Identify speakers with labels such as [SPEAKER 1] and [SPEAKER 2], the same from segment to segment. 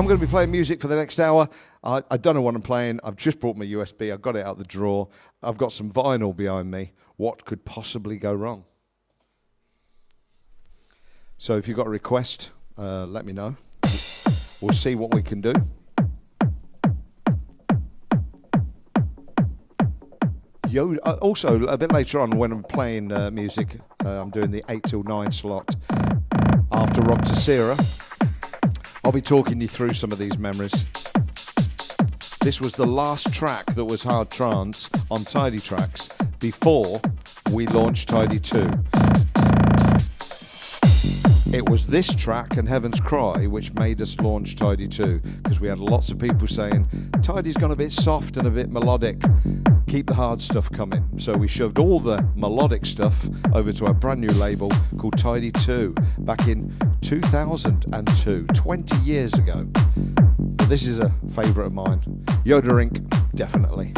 [SPEAKER 1] I'm going to be playing music for the next hour. I don't know what I'm playing. I've just brought my USB. I've got it out the drawer. I've got some vinyl behind me. What could possibly go wrong? So if you've got a request, let me know. We'll see what we can do. Also, a bit later on when I'm playing music, I'm doing the 8 till 9 slot after Rob Tessera. I'll be talking you through some of these memories. This was the last track that was hard trance on Tidy Trax before we launched Tidy 2. It was this track and Heaven's Cry which made us launch Tidy 2, because we had lots of people saying, Tidy's gone a bit soft and a bit melodic, keep the hard stuff coming. So we shoved all the melodic stuff over to our brand new label called Tidy 2 back in 2002, 20 years ago. But this is a favourite of mine. Yoda Inc., definitely.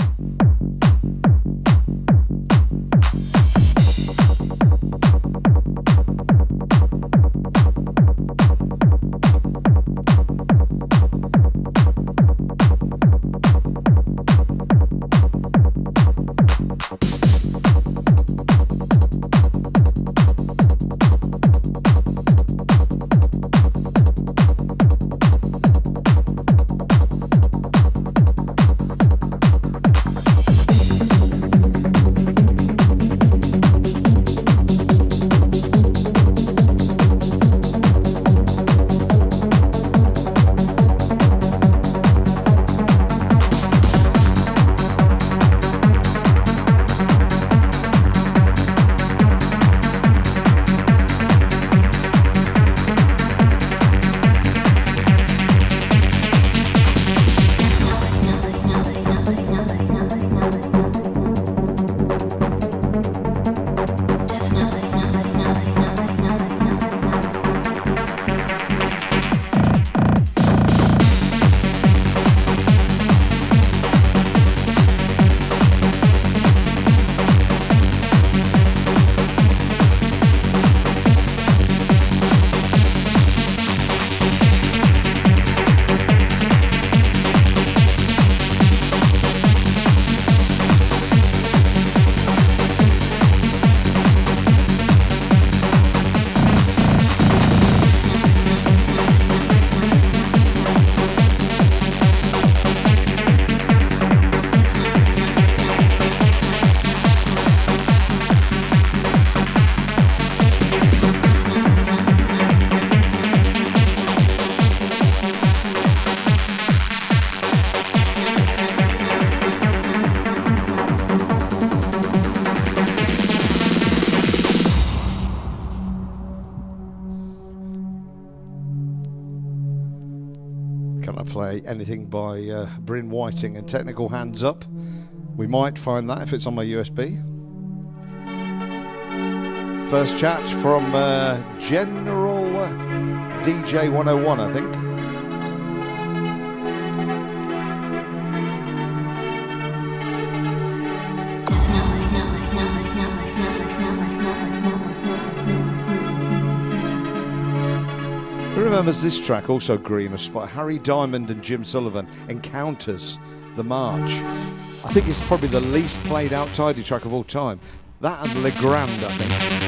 [SPEAKER 1] Anything by Bryn Whiting and Technical Hands Up. We might find that if it's on my USB. First chat from General DJ 101, I think. Who remembers this track, also green, was by Harry Diamond and Jim Sullivan, Encounters, the March. I think it's probably the least played out Tidy track of all time. That and Le Grand, I think.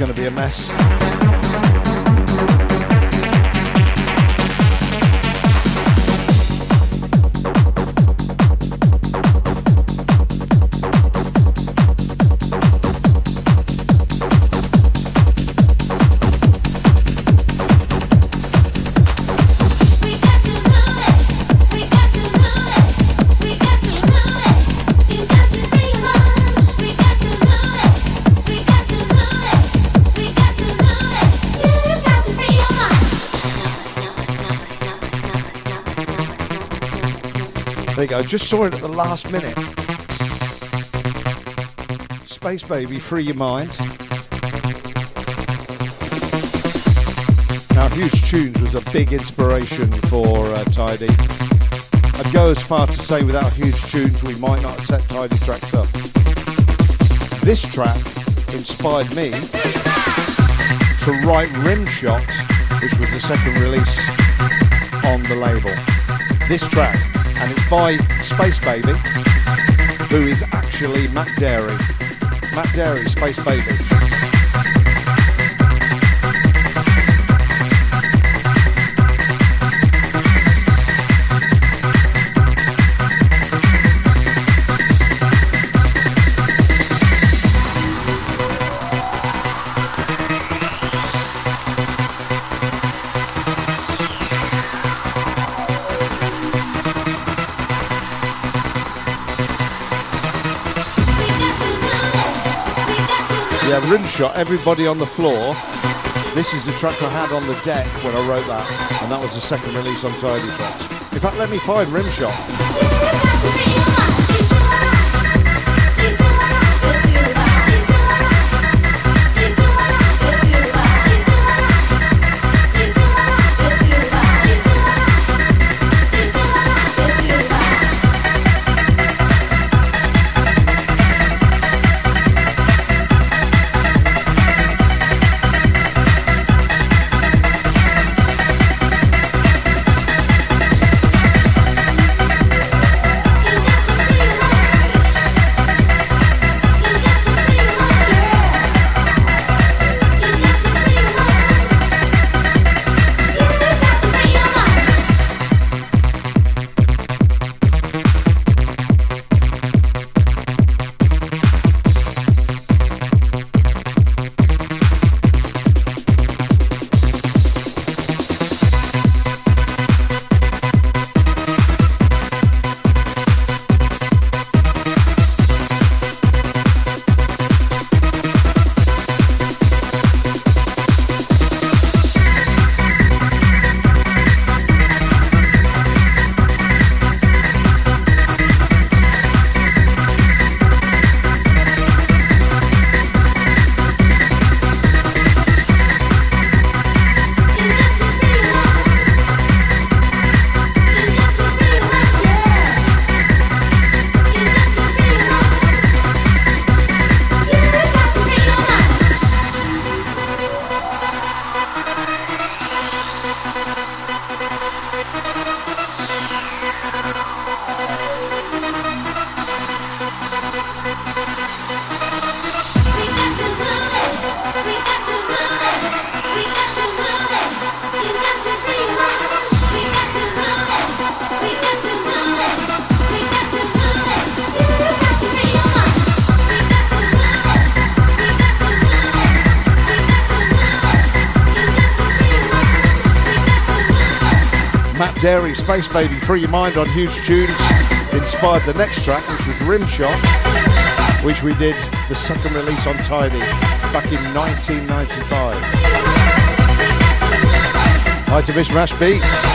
[SPEAKER 1] going to be a mess. There you go, just saw it at the last minute. Space Baby, Free Your Mind. Now, Huge Tunes was a big inspiration for Tidy. I'd go as far to say without Huge Tunes we might not have set Tidy Trax up. This track inspired me to write Rimshot, which was the second release on the label. This track. And it's by Space Baby, who is actually Matt Darey. Matt Darey, Space Baby. Yeah, Rimshot, Everybody on the Floor. This is the track I had on the deck when I wrote that, and that was the second release on Tidy Trax. In fact, let me find Rimshot. Dairy, Space Baby, Free Your Mind on Huge Tunes inspired the next track, which was Rimshot, which we did the second release on Tidy back in 1995. Hi to Mishmash Beats.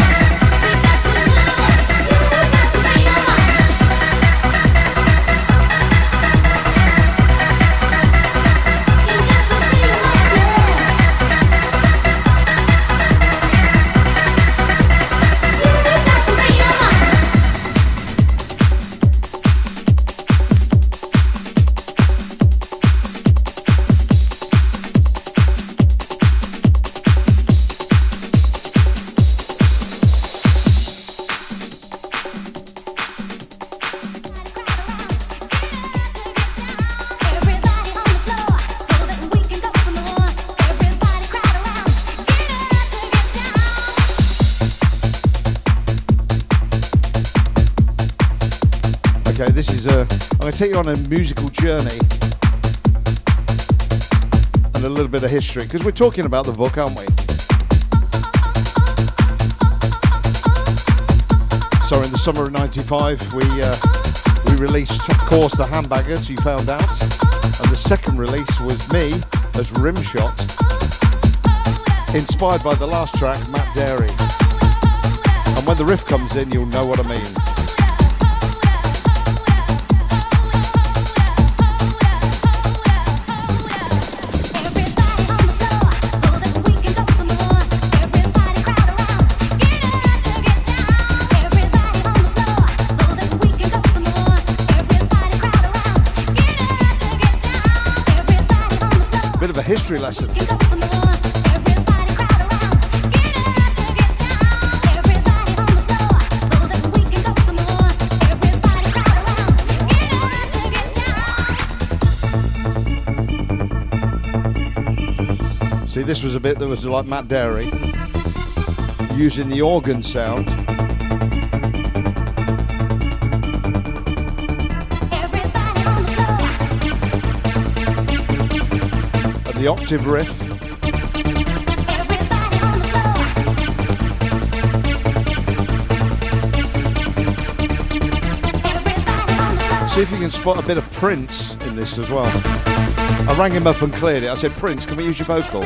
[SPEAKER 1] this is I'm going to take you on a musical journey and a little bit of history, because we're talking about the book, aren't we? So in the summer of '95, we released, of course, the Handbaggers, you found out, and the second release was me as Rimshot, inspired by the last track, Matt Darey. And when the riff comes in, you'll know what I mean. Bit of a history lesson. See, this was a bit that was like Matt Darey, using the organ sound. And the octave riff. See if you can spot a bit of Prince in this as well. I rang him up and cleared it. I said, Prince, can we use your vocal?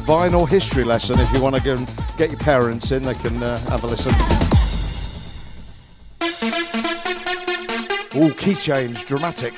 [SPEAKER 1] Vinyl history lesson. If you want to go and get your parents in, they can have a listen. Ooh, key change, dramatic.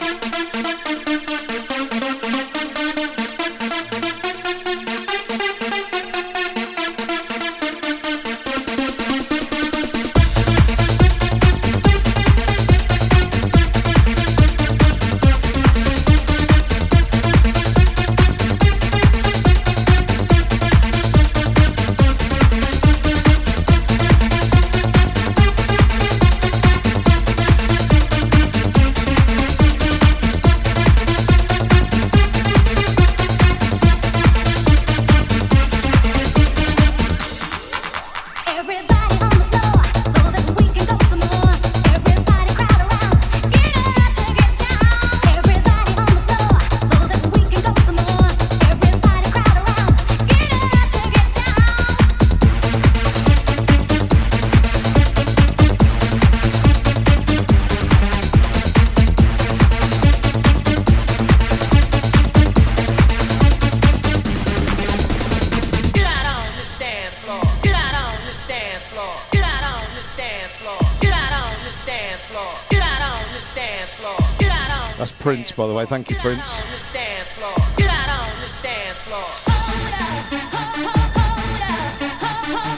[SPEAKER 1] Prince, by the way. Thank you, Prince.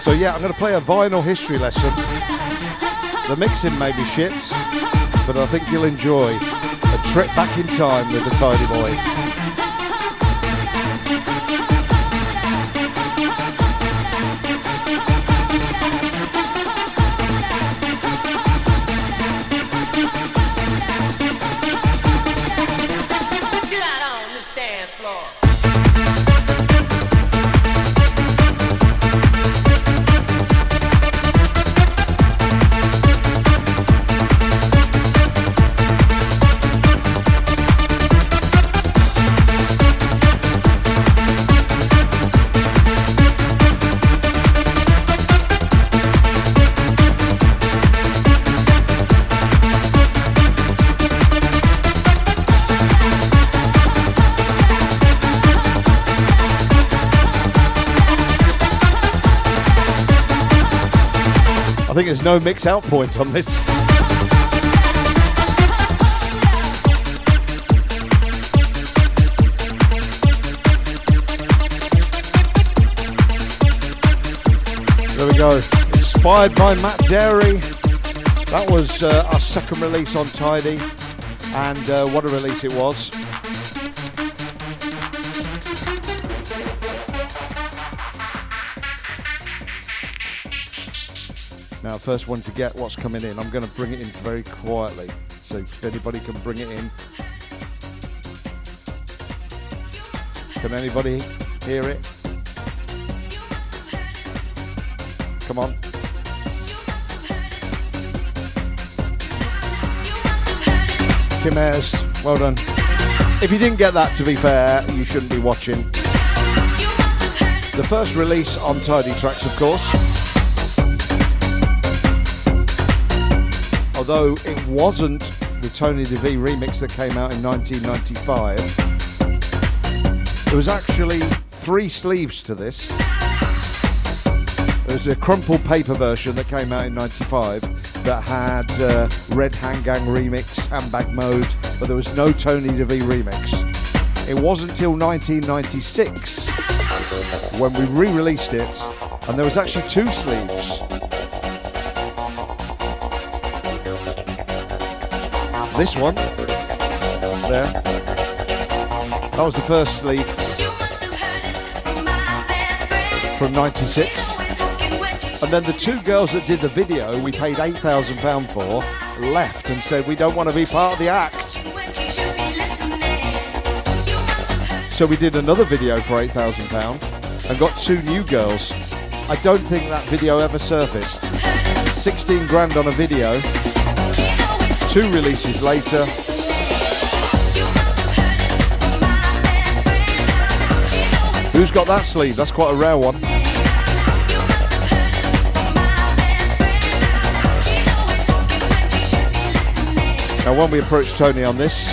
[SPEAKER 1] So yeah, I'm going to play a vinyl history lesson. The mixing may be shit, but I think you'll enjoy a trip back in time with the Tidy Boy. think there's no mix out point on this. There we go. Inspired by Matt Darey. That was our second release on Tidy, and what a release it was. Now, first one to get what's coming in, I'm going to bring it in very quietly, so if anybody can bring it in. Can anybody hear it? Come on. Kim Ayers, well done. If you didn't get that, to be fair, you shouldn't be watching. The first release on Tidy Trax, of course. Although it wasn't the Tony DeVee remix that came out in 1995. There was actually 3 sleeves to this. There was a crumpled paper version that came out in 95 that had Red Hand Gang remix, Handbag Mode, but there was no Tony DeVee remix. It wasn't until 1996 when we re-released it, and there was actually 2 sleeves. This one, there, that was the first sleeve from 96. And then the 2 girls that did the video, we paid £8,000 for, left and said we don't want to be part of the act. So we did another video for £8,000 and got 2 new girls. I don't think that video ever surfaced. 16 grand on a video, 2 releases later. Who's got that sleeve? That's quite a rare one. Now, when we approached Tony on this,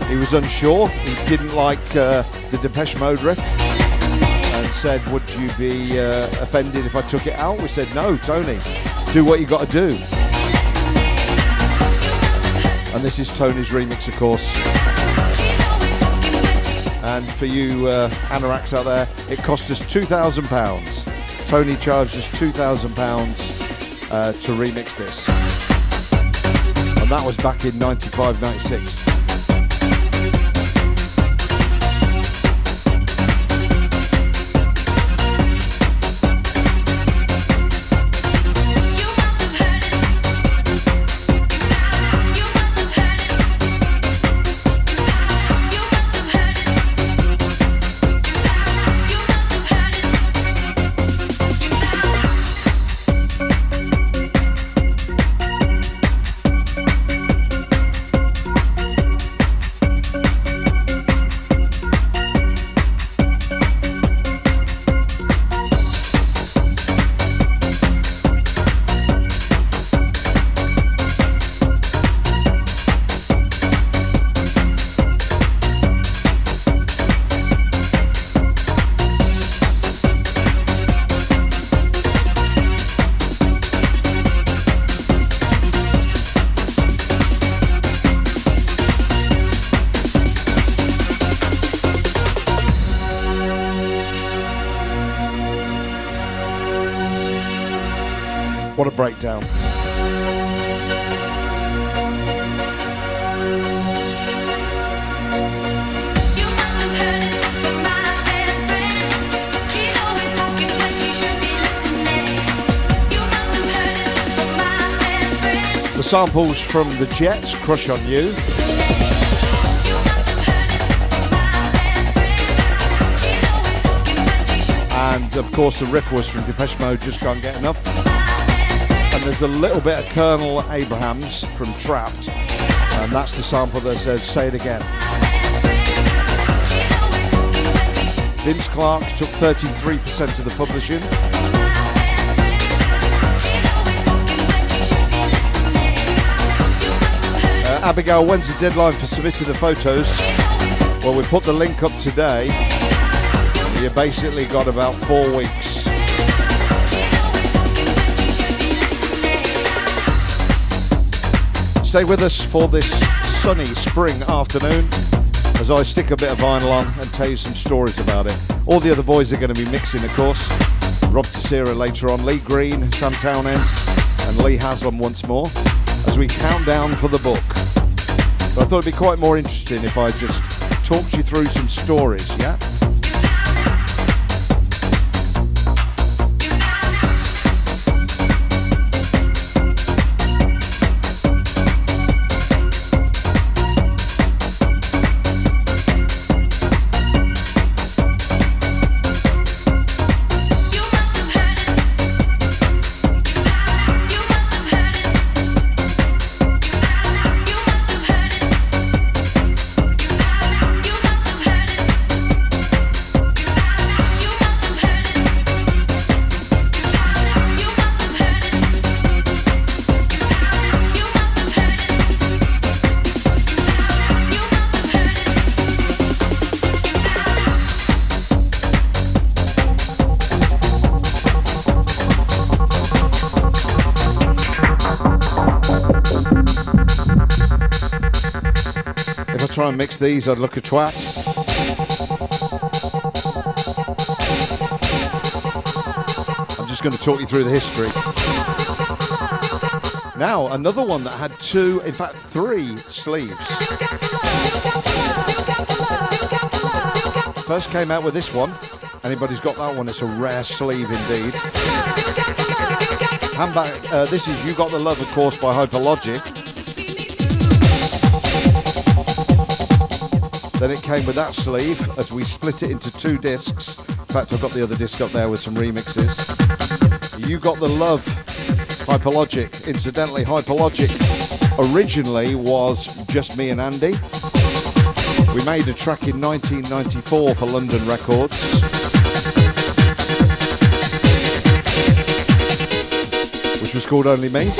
[SPEAKER 1] he was unsure. He didn't like the Depeche Mode riff and said, would you be offended if I took it out? We said, no, Tony, do what you got to do. And this is Tony's remix, of course. And for you anoraks out there, it cost us £2,000. Tony charged us £2,000 to remix this. And that was back in 95, 96. What a breakdown. The samples from the Jets, Crush on You. And of course the riff was from Depeche Mode, Just Can't Get Enough. And there's a little bit of Colonel Abrahams from Trapped, and that's the sample that says Say It Again. Vince Clarke took 33% of the publishing. Abigail, when's the deadline for submitting the photos? Well, we put the link up today. You basically got about 4 weeks. Stay with us for this sunny spring afternoon as I stick a bit of vinyl on and tell you some stories about it. All the other boys are going to be mixing, of course. Rob Tessera later on, Lee Green, Sam Townend and Lee Haslam once more as we count down for the book. But I thought it'd be quite more interesting if I just talked you through some stories, yeah? Try and mix these, I'd look a twat. I'm just going to talk you through the history. Now, another one that had 2, in fact 3 sleeves. First came out with this one. Anybody's got that one, it's a rare sleeve indeed. Handbag, this is You Got the Love, of course, by Hyperlogic. Then it came with that sleeve as we split it into 2 discs. In fact, I've got the other disc up there with some remixes. You Got the Love, Hyperlogic. Incidentally, Hyperlogic originally was just me and Andy. We made a track in 1994 for London Records. Which was called Only Me.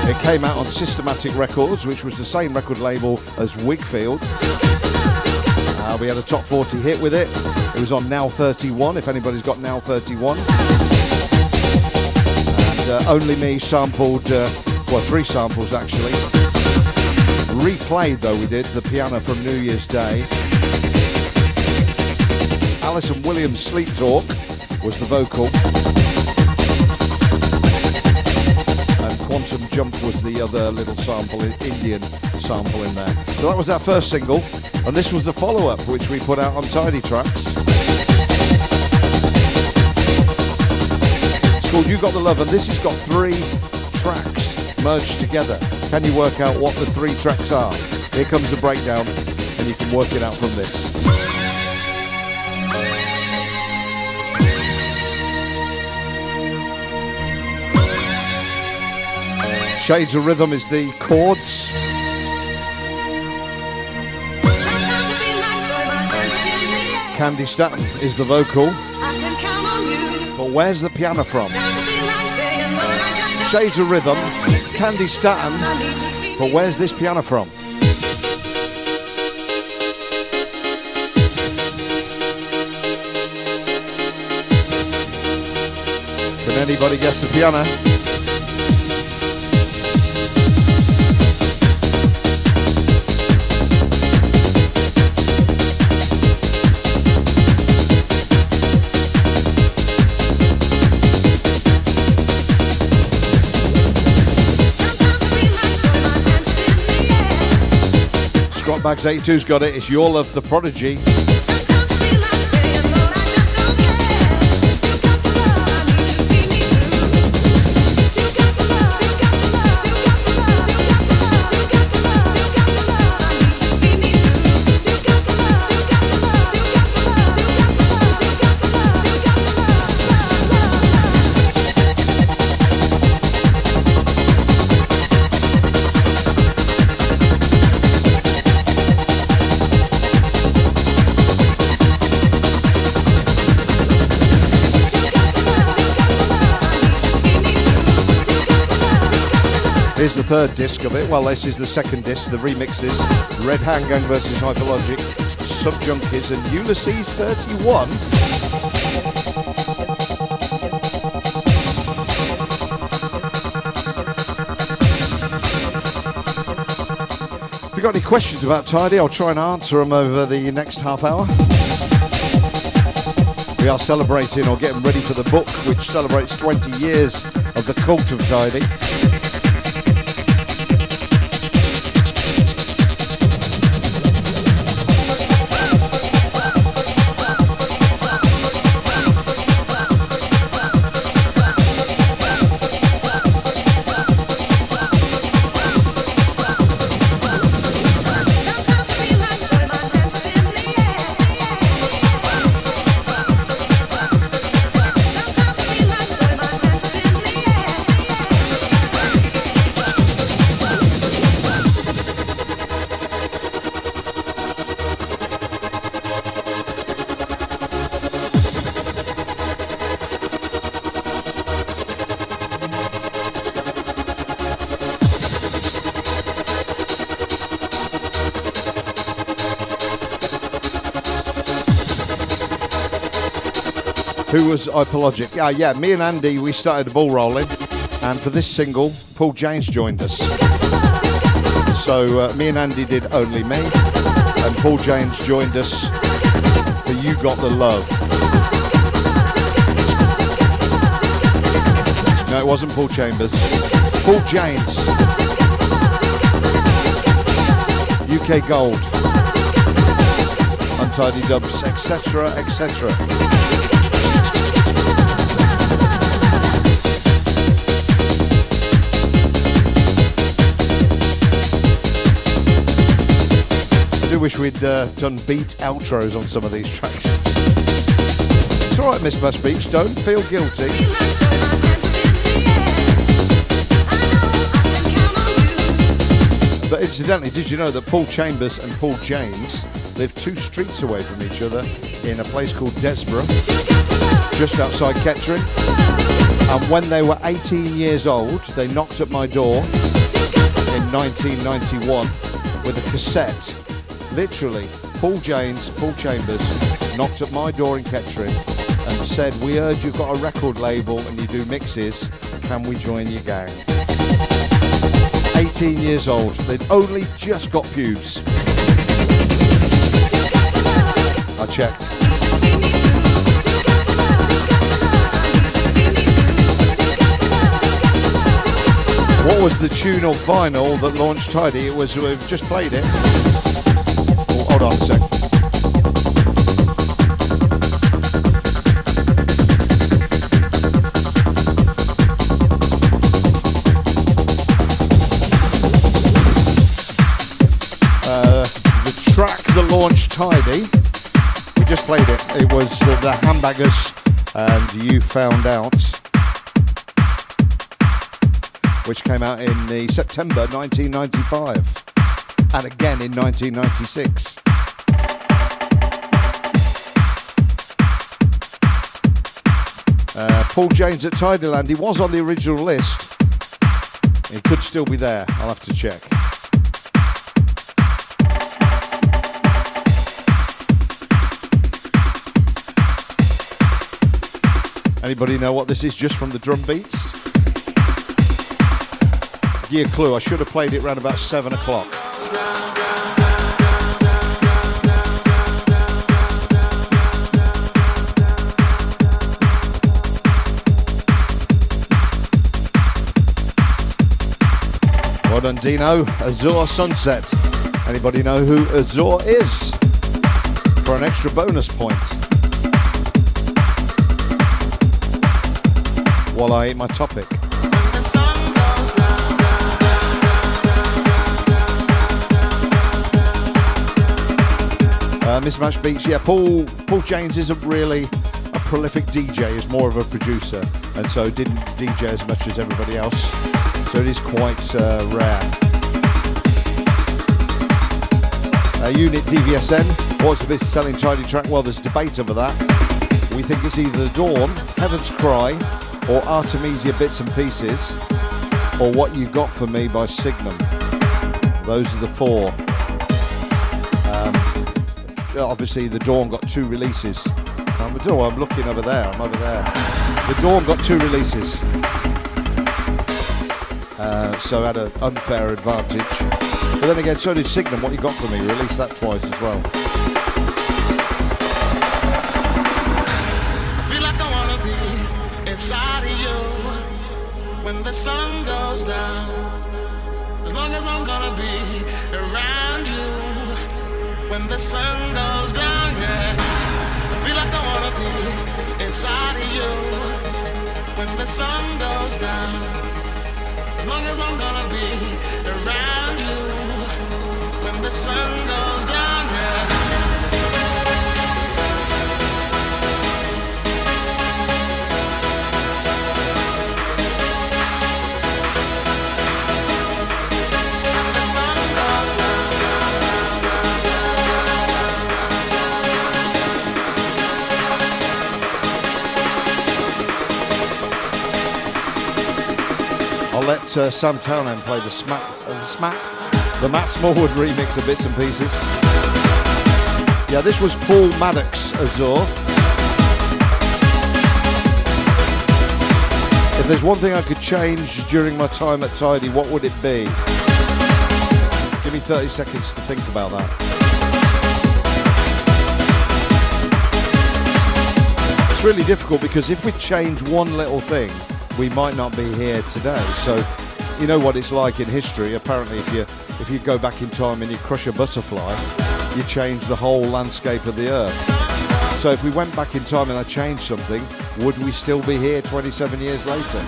[SPEAKER 1] It came out on Systematic Records, which was the same record label as Wigfield. We had a top 40 hit with it. It was on Now 31, if anybody's got Now 31. And Only Me sampled, 3 samples actually. Replayed, though, we did, the piano from New Year's Day. Alison Williams' Sleep Talk was the vocal. Quantum Jump was the other little sample, Indian sample in there. So that was our first single, and this was the follow-up, which we put out on Tidy Trax. It's called You Got the Love, and this has got 3 tracks merged together. Can you work out what the 3 tracks are? Here comes the breakdown, and you can work it out from this. Shades of Rhythm is the chords. Candy Staton is the vocal. But where's the piano from? Shades of Rhythm, Candy Staton, but where's this piano from? Can anybody guess the piano? Bags 82's got it. It's Your Love, The Prodigy. Here's the third disc of it. Well, this is the second disc, the remixes. Red Hand Gang versus Hyperlogic, Subjunkies and Ulysses 31. got any questions about Tidy, I'll try and answer them over the next half hour. We are celebrating or getting ready for the book, which celebrates 20 years of the cult of Tidy. Who was Hypologic? Yeah, me and Andy, we started the ball rolling, and for this single, Paul James joined us. So me and Andy did Only Me, and Paul James joined us for You Got the Love. No, it wasn't Paul Chambers. Paul James. UK Gold. Untidy Dubs, etc., etc. I wish we'd done beat outros on some of these tracks. It's alright, Miss Bass Beach, don't feel guilty. But incidentally, did you know that Paul Chambers and Paul James live 2 streets away from each other in a place called Desborough, just outside Kettering? And when they were 18 years old, they knocked at my door in 1991 with a cassette. Literally, Paul James, Paul Chambers knocked at my door in Kettering and said, "We heard you've got a record label and you do mixes, can we join your gang?" 18 years old, they'd only just got pubes. I checked. What was the tune or vinyl that launched Tidy? It was, we've just played it. Hold on a sec. The track that launched Tidy, we just played it. It was the Hambaggers and You Found Out, which came out in the September 1995 and again in 1996. Paul James at Tidyland, he was on the original list. He could still be there, I'll have to check. Anybody know what this is just from the drum beats? Give you a clue, I should have played it around about 7 o'clock. Well done, Dino. Azure Sunset. Anybody know who Azure is? For an extra bonus point. While I eat my topic. Miss Match Beach, yeah, Paul James isn't really a prolific DJ, he's more of a producer, and so didn't DJ as much as everybody else, so it is quite rare. Unit DVSN, what's the best selling Tidy track? Well, there's debate over that. We think it's either The Dawn, Heaven's Cry, or Artemisia Bits and Pieces, or What You Got For Me by Signum. Those are the 4. Obviously, The Dawn got 2 releases. I'm looking over there. I'm over there. The Dawn got 2 releases, so had an unfair advantage. But then again, so did Signum, What You Got For Me, released that twice as well.
[SPEAKER 2] I feel like I wanna be inside of you when the sun goes down. As long as I'm gonna be around you when the sun goes down, yeah. I feel like I wanna be inside of you when the sun goes down. As long as I'm gonna be around you when the sun goes down, yeah.
[SPEAKER 1] I'll let Sam Townend play the Matt Smallwood remix of Bits and Pieces. Yeah, this was Paul Maddox Azure. If there's one thing I could change during my time at Tidy, what would it be? Give me 30 seconds to think about that. It's really difficult because if we change one little thing, we might not be here today. So you know what it's like in history. Apparently if you go back in time and you crush a butterfly, you change the whole landscape of the earth. So if we went back in time and I changed something, would we still be here 27 years later?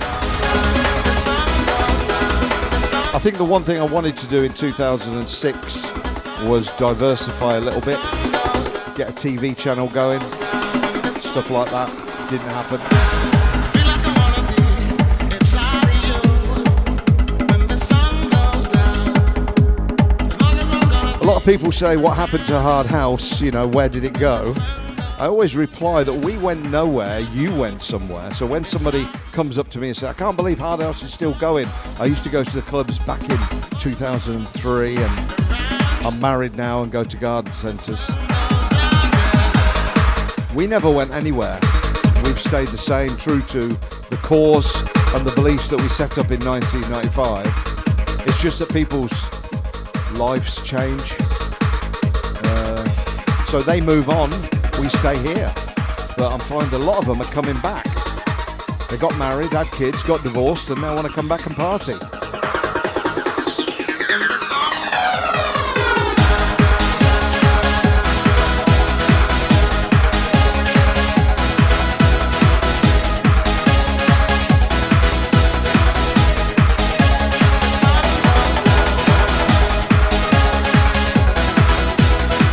[SPEAKER 1] I think the one thing I wanted to do in 2006 was diversify a little bit, get a TV channel going, stuff like that. Didn't happen. A lot of people say, what happened to Hard House? You know, where did it go? I always reply that we went nowhere, you went somewhere. So when somebody comes up to me and says, I can't believe Hard House is still going. I used to go to the clubs back in 2003 and I'm married now and go to garden centres. We never went anywhere. We've stayed the same, true to the cause and the beliefs that we set up in 1995. It's just that people's lives change. So they move on, we stay here. But I'm finding a lot of them are coming back. They got married, had kids, got divorced, and now want to come back and party.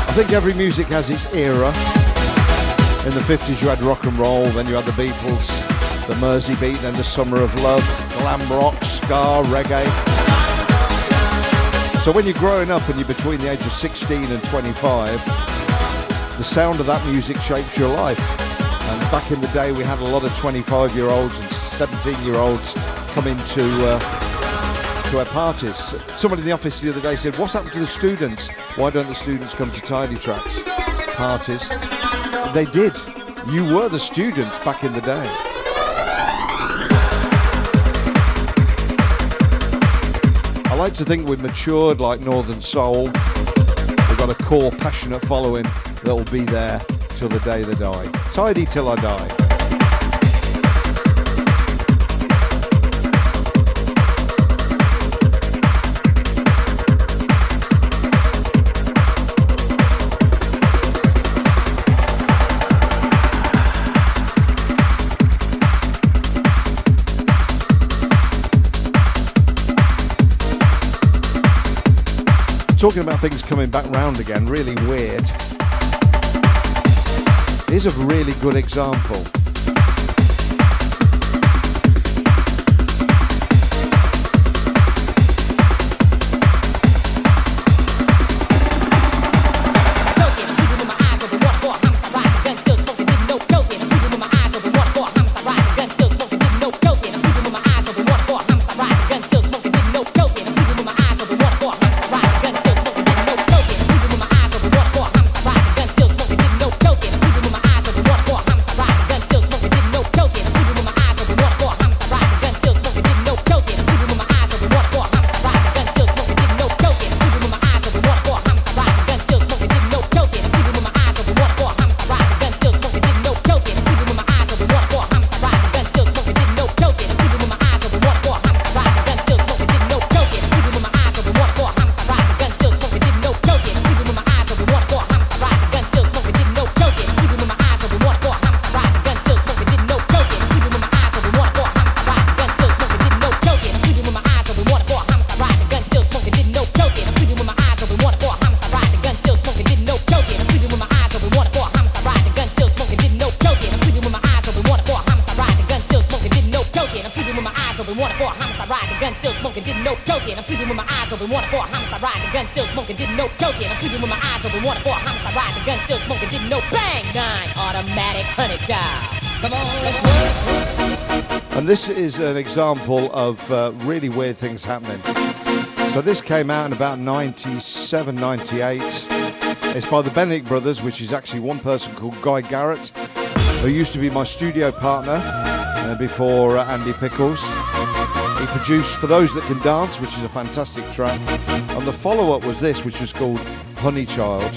[SPEAKER 1] I think every music has its era. In the 50s you had rock and roll, then you had the Beatles, the Mersey beat, then the Summer of Love, glam rock, ska, reggae. So when you're growing up and you're between the age of 16 and 25, the sound of that music shapes your life. And back in the day we had a lot of 25-year-olds and 17-year-olds coming to our parties. Somebody in the office the other day said, what's happened to the students? Why don't the students come to Tidy Trax parties? They did. You were the students back in the day. I like to think we've matured like Northern Soul. We've got a core, passionate following that will be there till the day they die. Tidy till I die. Talking about things coming back round again, really weird. Here's a really good example.
[SPEAKER 3] open, wanted for a homicide ride, the gun still smoking, didn't know joking. I'm sleeping with my eyes open, wanted for a homicide ride, the gun still smoking, didn't know joking. I'm sleeping with my eyes open, wanted for a homicide ride, the gun still smoking, didn't know. Bang! 9 automatic honey child. Come on, let's work.
[SPEAKER 1] And this is an example of really weird things happening. So this came out in about 97, 98. It's by the Benedict Brothers, which is actually one person called Guy Garrett, who used to be my studio partner before Andy Pickles. He produced For Those That Can Dance, which is a fantastic track. And the follow-up was this, which was called Honey Child.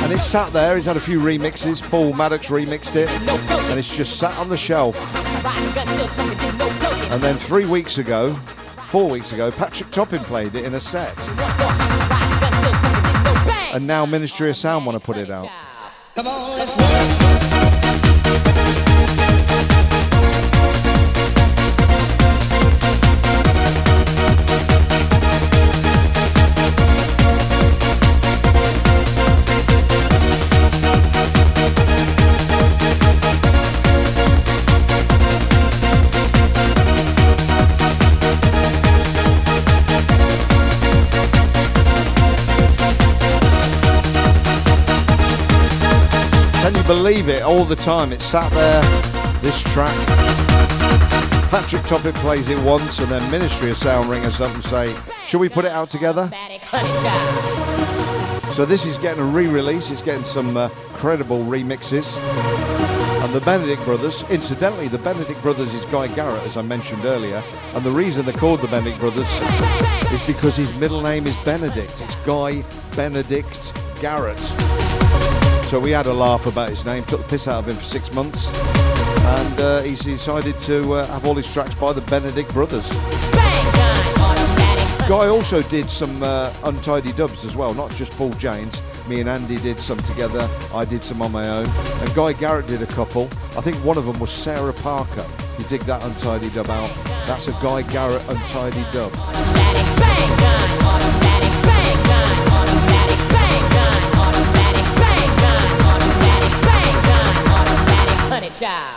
[SPEAKER 1] And it's sat there, he's had a few remixes, Paul Maddox remixed it, and it's just sat on the shelf. And then 4 weeks ago, Patrick Topping played it in a set. And now Ministry of Sound want to put it out.
[SPEAKER 3] Come on, let's work.
[SPEAKER 1] Believe it, all the time it's sat there, this track. Patrick Topping plays it once and then Ministry of Sound ring us up and say, should we put it out together? So this is getting a re-release, it's getting some credible remixes. And the Benedict Brothers, incidentally the Benedict Brothers is Guy Garrett, as I mentioned earlier, and the reason they're called the Benedict Brothers is because his middle name is Benedict. It's Guy Benedict Garrett. So we had a laugh about his name, took the piss out of him for 6 months, and he's decided to have all his tracks by the Benedict Brothers. Guy also did some untidy dubs as well, not just Paul James. Me and Andy did some together, I did some on my own, and Guy Garrett did a couple. I think one of them was Sarah Parker. You dig that untidy dub out? That's a Guy Garrett untidy dub.
[SPEAKER 3] Honey child.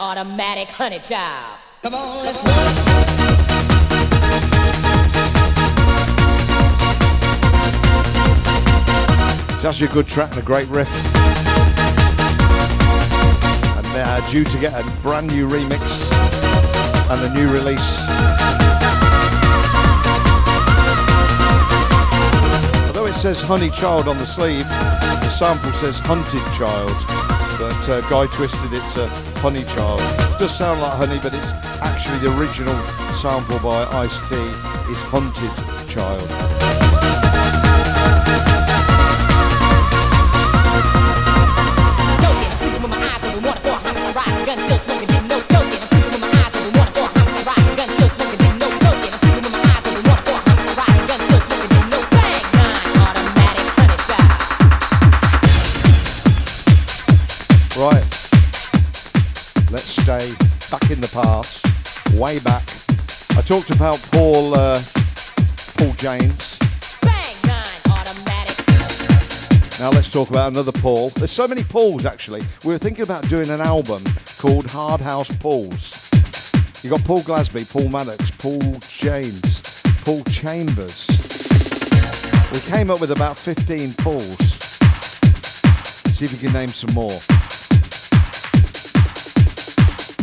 [SPEAKER 3] Automatic honey child. Come on, let's work.
[SPEAKER 1] It's actually a good track and a great riff. And due to get a brand new remix and a new release. Although it says Honey Child on the sleeve, the sample says Hunted Child. But Guy twisted it to Honey Child. It does sound like honey, but it's actually the original sample by Ice-T is Hunted Child. Right, let's stay back in the past, way back. I talked about Paul James. Now let's talk about another Paul. There's so many Pauls actually. We were thinking about doing an album called Hard House Pauls. You got Paul Glasby, Paul Maddox, Paul James, Paul Chambers. We came up with about 15 Pauls. See if we can name some more.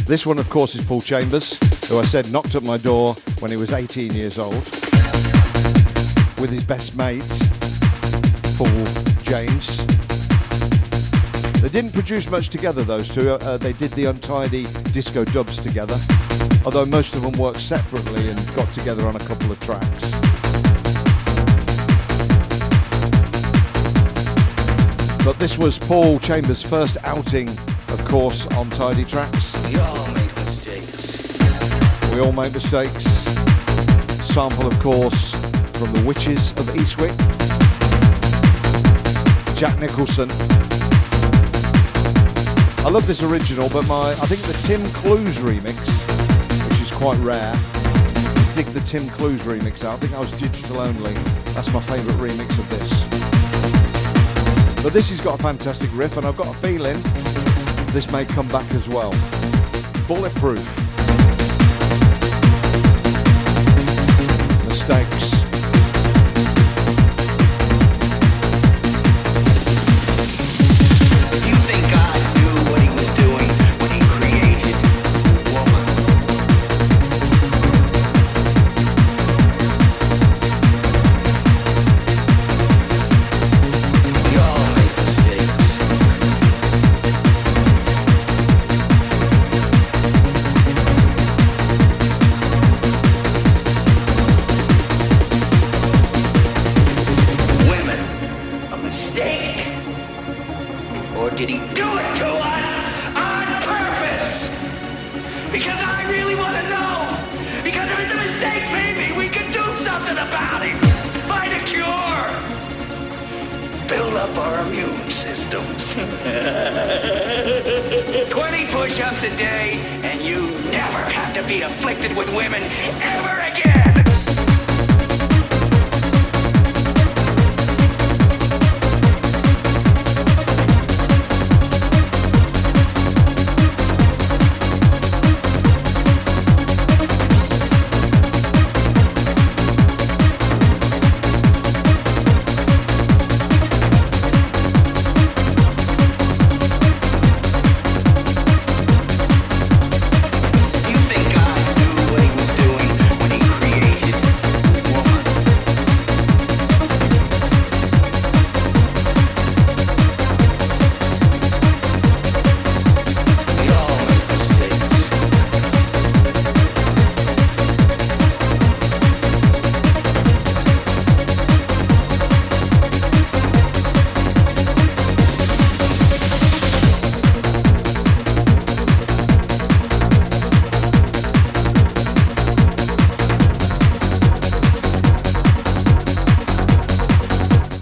[SPEAKER 1] This one, of course, is Paul Chambers, who I said knocked at my door when he was 18 years old. with his best mates, Paul James. They didn't produce much together, those two. They did the Untidy disco dubs together, although most of them worked separately and got together on a couple of tracks. But this was Paul Chambers' first outing, of course, on Tidy Trax.
[SPEAKER 4] We all make mistakes.
[SPEAKER 1] We all make mistakes. Sample, of course, from the Witches of Eastwick. Jack Nicholson. I love this original, but I think the Tim Clues remix, which is quite rare. Dig the Tim Clues remix out. I think I was digital only. That's my favourite remix of this. But this has got a fantastic riff, and I've got a feeling this may come back as well. Bulletproof. Mistakes.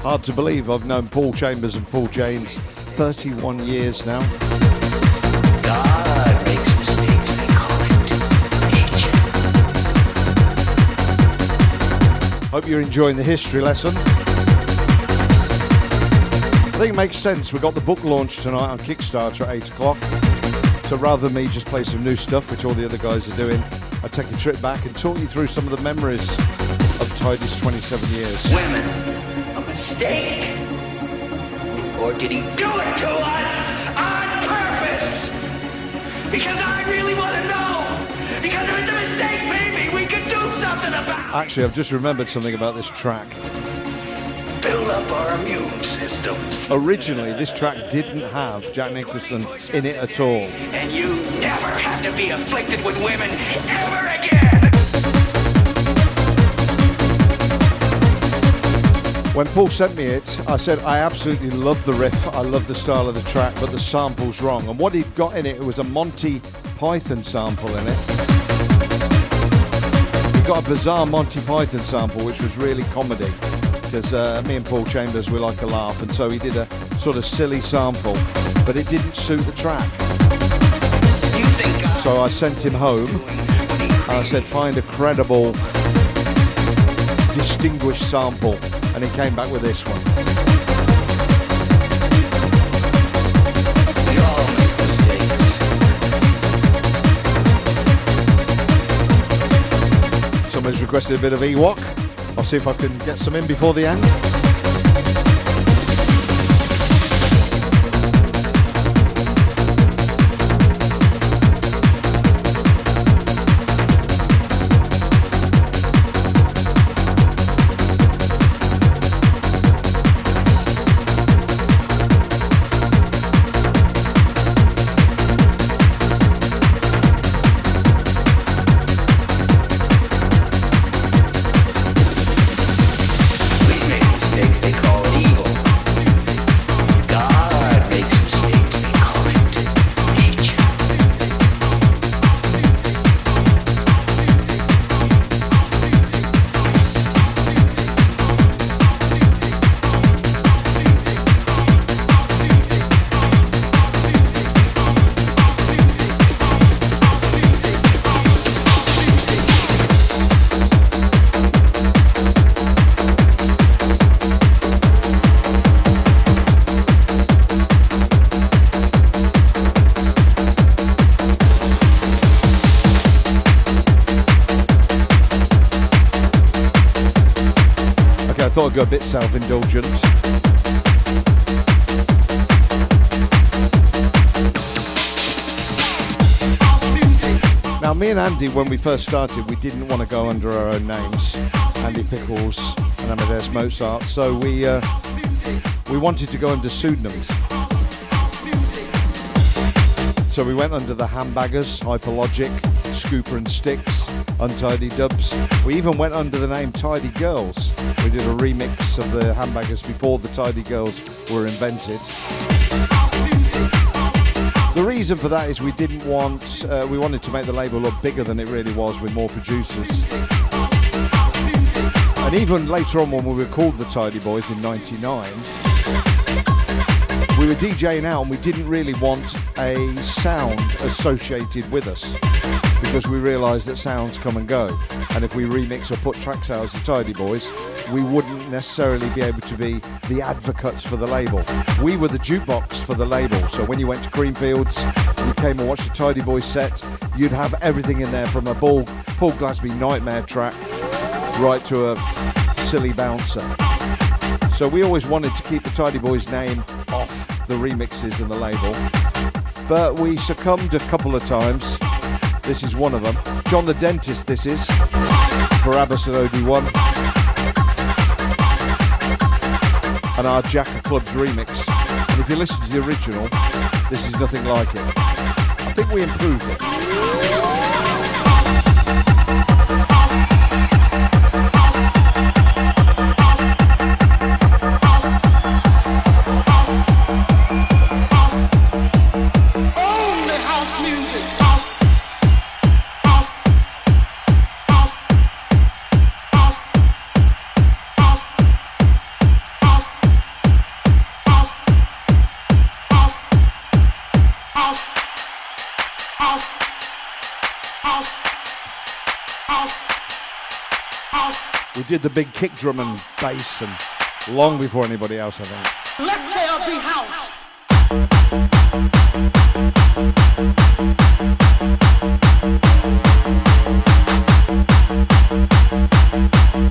[SPEAKER 1] Hard to believe I've known Paul Chambers and Paul James 31 years now.
[SPEAKER 4] God makes mistakes, they call it nature.
[SPEAKER 1] Hope you're enjoying the history lesson. I think it makes sense. We've got the book launch tonight on Kickstarter at 8 o'clock. So rather than me just play some new stuff, which all the other guys are doing, I take a trip back and talk you through some of the memories of Tidy's 27 years.
[SPEAKER 4] Women, a mistake? Or did he do it to us on purpose? Because I really want to know. Because if it's a mistake, maybe we could do something about it.
[SPEAKER 1] Actually, I've just remembered something about this track.
[SPEAKER 4] Build up our immune systems.
[SPEAKER 1] Originally, this track didn't have Jack Nicholson in it at all.
[SPEAKER 4] And you never have to be afflicted with women ever again.
[SPEAKER 1] When Paul sent me it, I said, I absolutely love the riff, I love the style of the track, but the sample's wrong. And what he'd got in it was a Monty Python sample in it. He got a bizarre Monty Python sample, which was really comedy, because me and Paul Chambers, we like a laugh, and so he did a sort of silly sample, but it didn't suit the track. So I sent him home, and I said, find a credible, distinguished sample. And he came back with this one.
[SPEAKER 4] We all make mistakes.
[SPEAKER 1] Somebody's requested a bit of Ewok. I'll see if I can get some in before the end. thought I'd go a bit self-indulgent. Now, me and Andy, when we first started, we didn't want to go under our own names, Andy Pickles and Amadeus Mozart, so we wanted to go under pseudonyms. So we went under the Hambaggers, Hyperlogic, Scooper and Sticks, Untidy Dubs. We even went under the name Tidy Girls. We did a remix of the Hambaggers before the Tidy Girls were invented. The reason for that is we wanted to make the label look bigger than it really was with more producers. And even later on when we were called the Tidy Boys in '99, we were DJing out and we didn't really want a sound associated with us because we realised that sounds come and go. And if we remix or put tracks out as the Tidy Boys, we wouldn't necessarily be able to be the advocates for the label. We were the jukebox for the label. So when you went to Creamfields, you came and watched the Tidy Boys set, you'd have everything in there from a Paul Glasby Nightmare track right to a silly bouncer. So we always wanted to keep the Tidy Boys name off the remixes and the label. But we succumbed a couple of times. This is one of them. John the Dentist, this is, for Abbas and OD1. And our Jacker Clubs remix. And if you listen to the original, this is nothing like it. I think we improved it. We did the big kick drum and bass and long before anybody else, I think.
[SPEAKER 2] Let there be house.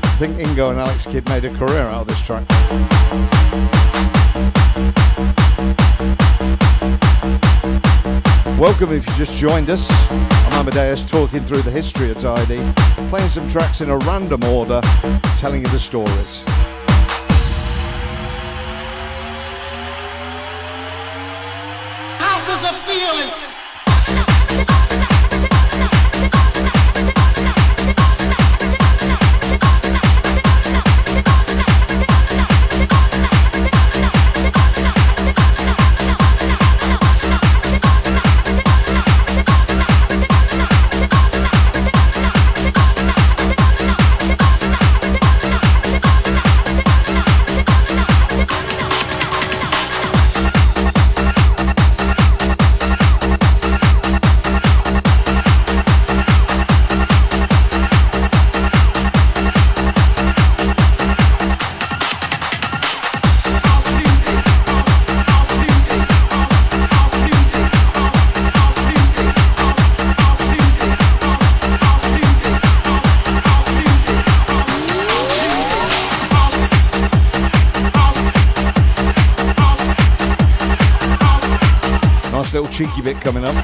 [SPEAKER 1] I think Ingo and Alex Kidd made a career out of this track. Welcome if you just joined us. I'm Amadeus, talking through the history of Tidy, playing some tracks in a random order, telling you the stories.
[SPEAKER 2] House is a feeling.
[SPEAKER 1] Little cheeky bit coming up.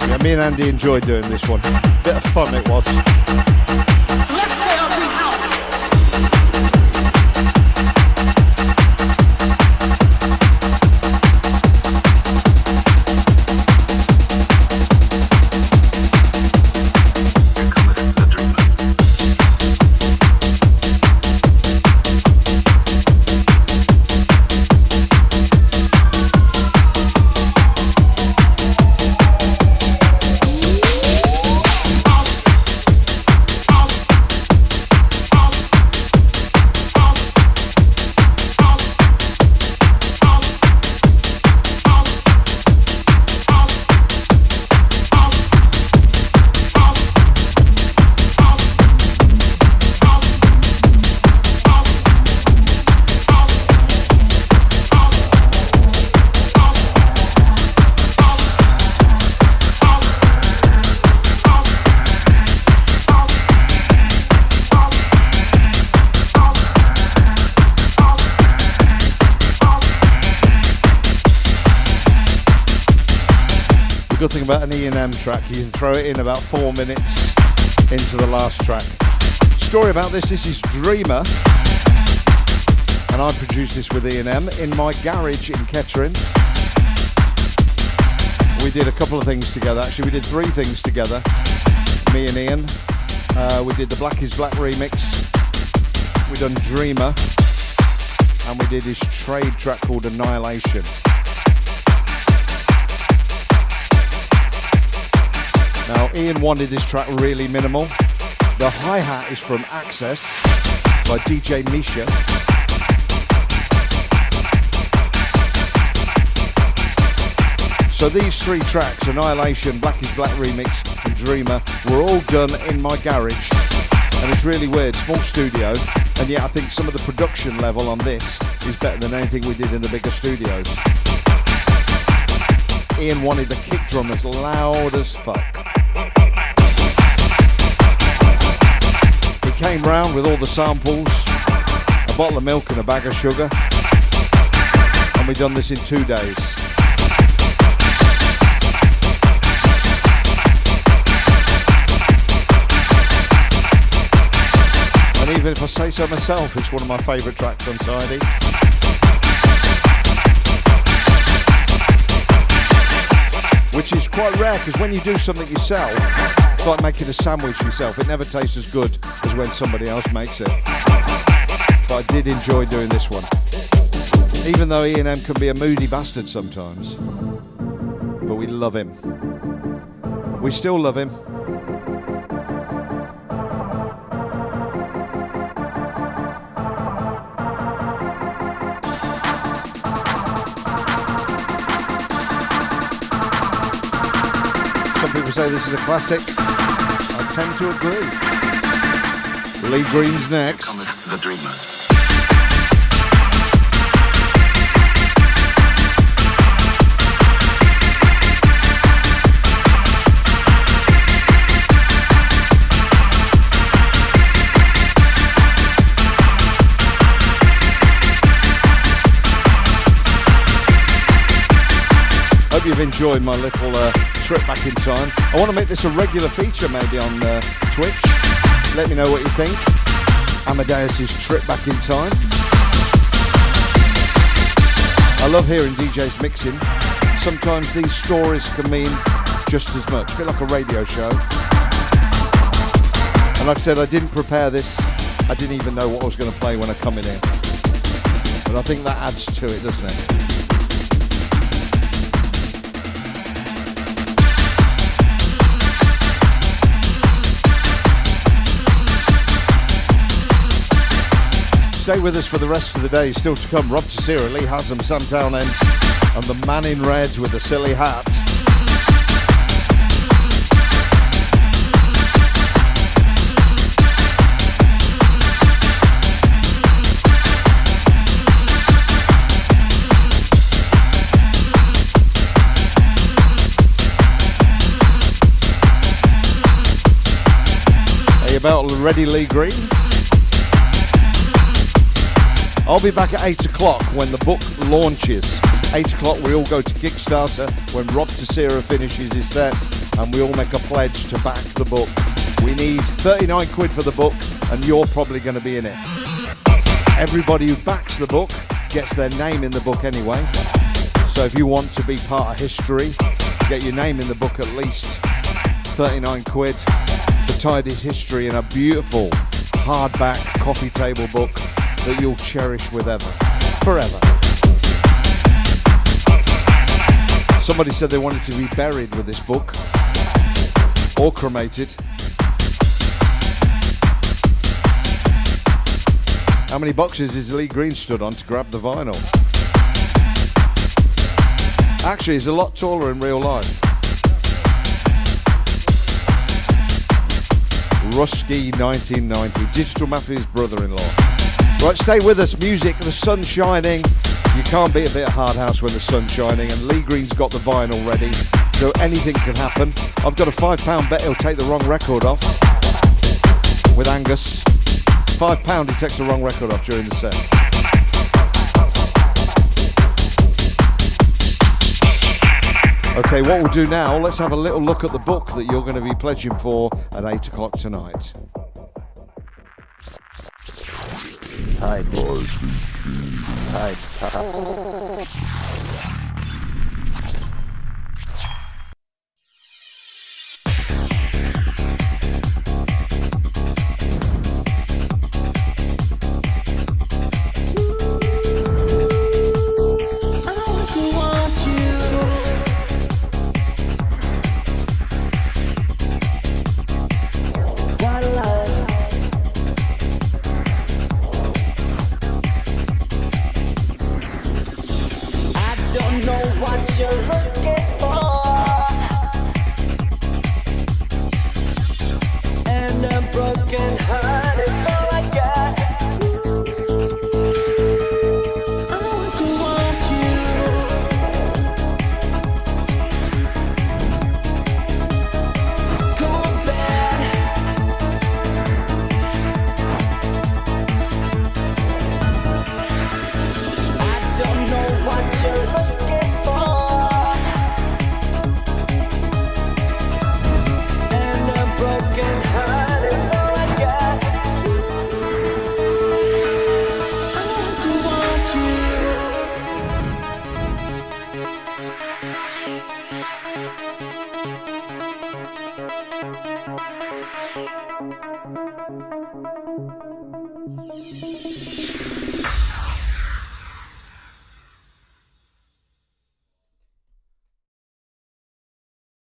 [SPEAKER 1] Yeah, me and Andy enjoyed doing this one. Bit of fun it was. good thing about an E&M track, you can throw it in about 4 minutes into the last track. Story about this is Dreamer, and I produced this with E&M in my garage in Kettering. We did a couple of things together, actually we did 3 things together, me and Ian. We did the Black is Black remix, we done Dreamer, and we did his trade track called Annihilation. Now, Ian wanted this track really minimal. The hi-hat is from Access by DJ Misha. So these 3 tracks, Annihilation, Black is Black remix and Dreamer, were all done in my garage. And it's really weird, small studio, and yet I think some of the production level on this is better than anything we did in the bigger studios. Ian wanted the kick drum as loud as fuck. He came round with all the samples, a bottle of milk and a bag of sugar, and we done this in 2 days. And even if I say so myself, it's one of my favourite tracks on Tidy. Which is quite rare, because when you do something yourself, it's like making a sandwich yourself. It never tastes as good as when somebody else makes it. But I did enjoy doing this one. Even though E&M can be a moody bastard sometimes. But we love him. We still love him. Some people say this is a classic. I tend to agree. Lee Green's next.
[SPEAKER 5] The Dreamer.
[SPEAKER 1] Hope you've enjoyed my little trip back in time. I want to make this a regular feature maybe on Twitch. Let me know what you think. Amadeus's trip back in time. I love hearing DJs mixing. Sometimes these stories can mean just as much. A bit like a radio show. And like I said, I didn't prepare this. I didn't even know what I was going to play when I come in here. But I think that adds to it, doesn't it? Stay with us for the rest of the day. Still to come, Rob Tessera, Lee Haslam, Sam Townend, and the man in red with the silly hat. Are you about ready, Lee Green? I'll be back at 8 o'clock when the book launches. 8 o'clock we all go to Kickstarter when Rob Tessera finishes his set and we all make a pledge to back the book. We need 39 quid for the book and you're probably going to be in it. Everybody who backs the book gets their name in the book anyway. So if you want to be part of history, get your name in the book at least. 39 quid for Tidy's history in a beautiful hardback coffee table book that you'll cherish forever. Somebody said they wanted to be buried with this book, or cremated. How many boxes is Lee Green stood on to grab the vinyl? Actually, he's a lot taller in real life. Rusky 1990, Digital Mafia's brother-in-law. Right, stay with us. Music, the sun's shining. You can't beat a bit of hard house when the sun's shining, and Lee Green's got the vinyl ready, so anything can happen. I've got a £5 bet he'll take the wrong record off with Angus. £5 he takes the wrong record off during the set. Okay, what we'll do now, let's have a little look at the book that you're going to be pledging for at 8 o'clock tonight.
[SPEAKER 5] Hi.